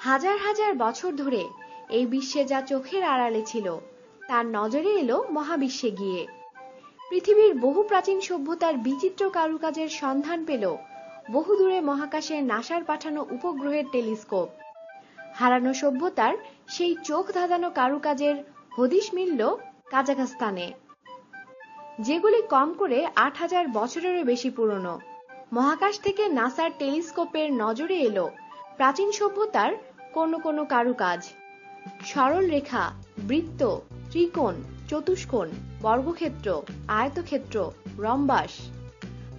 হাজার হাজার বছর ধরে এই বিশ্বে যা চোখের আড়ালে ছিল তার নজরে এলো মহাবিশ্বে গিয়ে। পৃথিবীর বহু প্রাচীন সভ্যতার বিচিত্র কারুকাজের সন্ধান পেল বহুদূরে মহাকাশে নাসার পাঠানো উপগ্রহের টেলিস্কোপ। হারানো সভ্যতার সেই চোখ ধাঁধানো কারুকাজের হদিশ মিলল কাজাখস্তানে, যেগুলি কম করে ৮,০০০ বছরেরও বেশি পুরনো। মহাকাশ থেকে নাসার টেলিস্কোপের নজরে এলো প্রাচীন সভ্যতার কোনো কোনো কারুকাজ। সরল রেখা, বৃত্ত, ত্রিকোণ, চতুষ্কোণ, বর্গক্ষেত্র, আয়তক্ষেত্র, রম্বাস।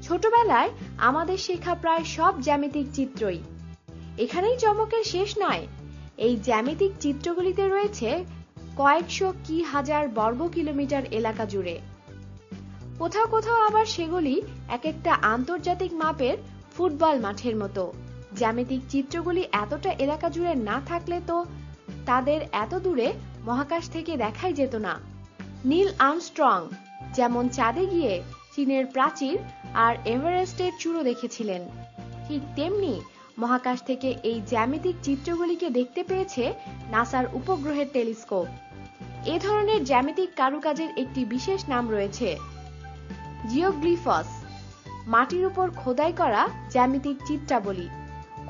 ছোটবেলায় আমাদের শেখা প্রায় সব জ্যামিতিক চিত্রই। এখানেই চমকের শেষ নয়, এই জ্যামিতিক চিত্রগুলিতে রয়েছে কয়েকশো কি হাজার বর্গ কিলোমিটার এলাকা জুড়ে। কোথাও কোথাও আবার সেগুলি এক একটা আন্তর্জাতিক মাপের ফুটবল মাঠের মতো। জ্যামিতিক চিত্রগুলি এতটা এলাকা জুড়ে না থাকলে তো তাদের এত দূরে মহাকাশ থেকে দেখাই যেত না। নীল আর্মস্ট্রং যেমন চাঁদে গিয়ে চীনের প্রাচীর আর এভারেস্টের চূড়ো দেখেছিলেন, ঠিক তেমনি মহাকাশ থেকে এই জ্যামিতিক চিত্রগুলিকে দেখতে পেয়েছে নাসার উপগ্রহের টেলিস্কোপ। এ ধরনের জ্যামিতিক কারুকাজের একটি বিশেষ নাম রয়েছে, জিওগ্লিফস, মাটির উপর খোদাই করা জ্যামিতিক চিত্রাবলী।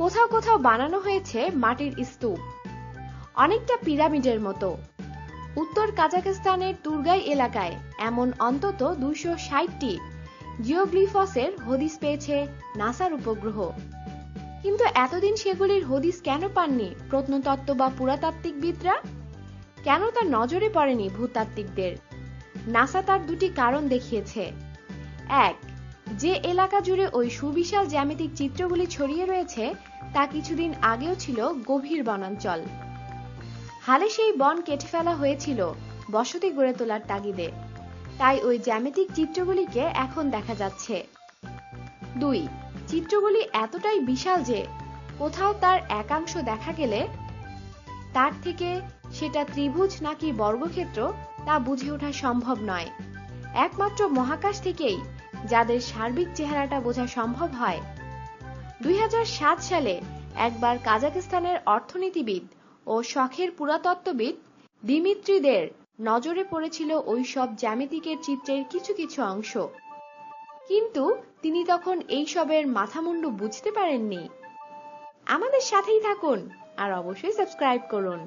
কোথাও কোথাও বানানো হয়েছে মাটির স্তূপ, অনেকটা পিরামিডের মতো। উত্তর কাজাখস্তানের তুর্গাই এলাকায় এমন অন্তত ২৬০টি জিওগ্লিফসের হদিশ পেয়েছে নাসার উপগ্রহ। কিন্তু এতদিন সেগুলির হদিশ কেন পাননি প্রত্নতত্ত্ব বা পুরাতাত্ত্বিকবিদরা? কেন তা নজরে পড়েনি ভূতাত্ত্বিকদের? নাসা তার দুটি কারণ দেখিয়েছে। এক, যে এলাকা জুড়ে ওই সুবিশাল জ্যামিতিক চিত্রগুলি ছড়িয়ে রয়েছে তা কিছুদিন আগেও ছিল গভীর বনাঞ্চল। হালে সেই বন কেটে ফেলা হয়েছিল বসতি গড়ে তোলার তাগিদে, তাই ওই জ্যামিতিক চিত্রগুলিকে এখন দেখা যাচ্ছে। দুই, চিত্রগুলি এতটাই বিশাল যে কোথাও তার একাংশ দেখা গেলে তার থেকে সেটা ত্রিভুজ নাকি বর্গক্ষেত্র তা বুঝে ওঠা সম্ভব নয়। একমাত্র মহাকাশ থেকেই যাদের সার্বিক চেহারাটা বোঝা সম্ভব হয়। ২০০৭ সালে একবার কাজাখস্তানের অর্থনীতিবিদ ও শখের পুরাতত্ত্ববিদ দিমিত্রিদের নজরে পড়েছিল ওই সব জ্যামিতিকের চিত্রের কিছু কিছু অংশ, কিন্তু তিনি তখন এই সবের মাথামুন্ডু বুঝতে পারেননি। আমাদের সাথেই থাকুন আর অবশ্যই সাবস্ক্রাইব করুন।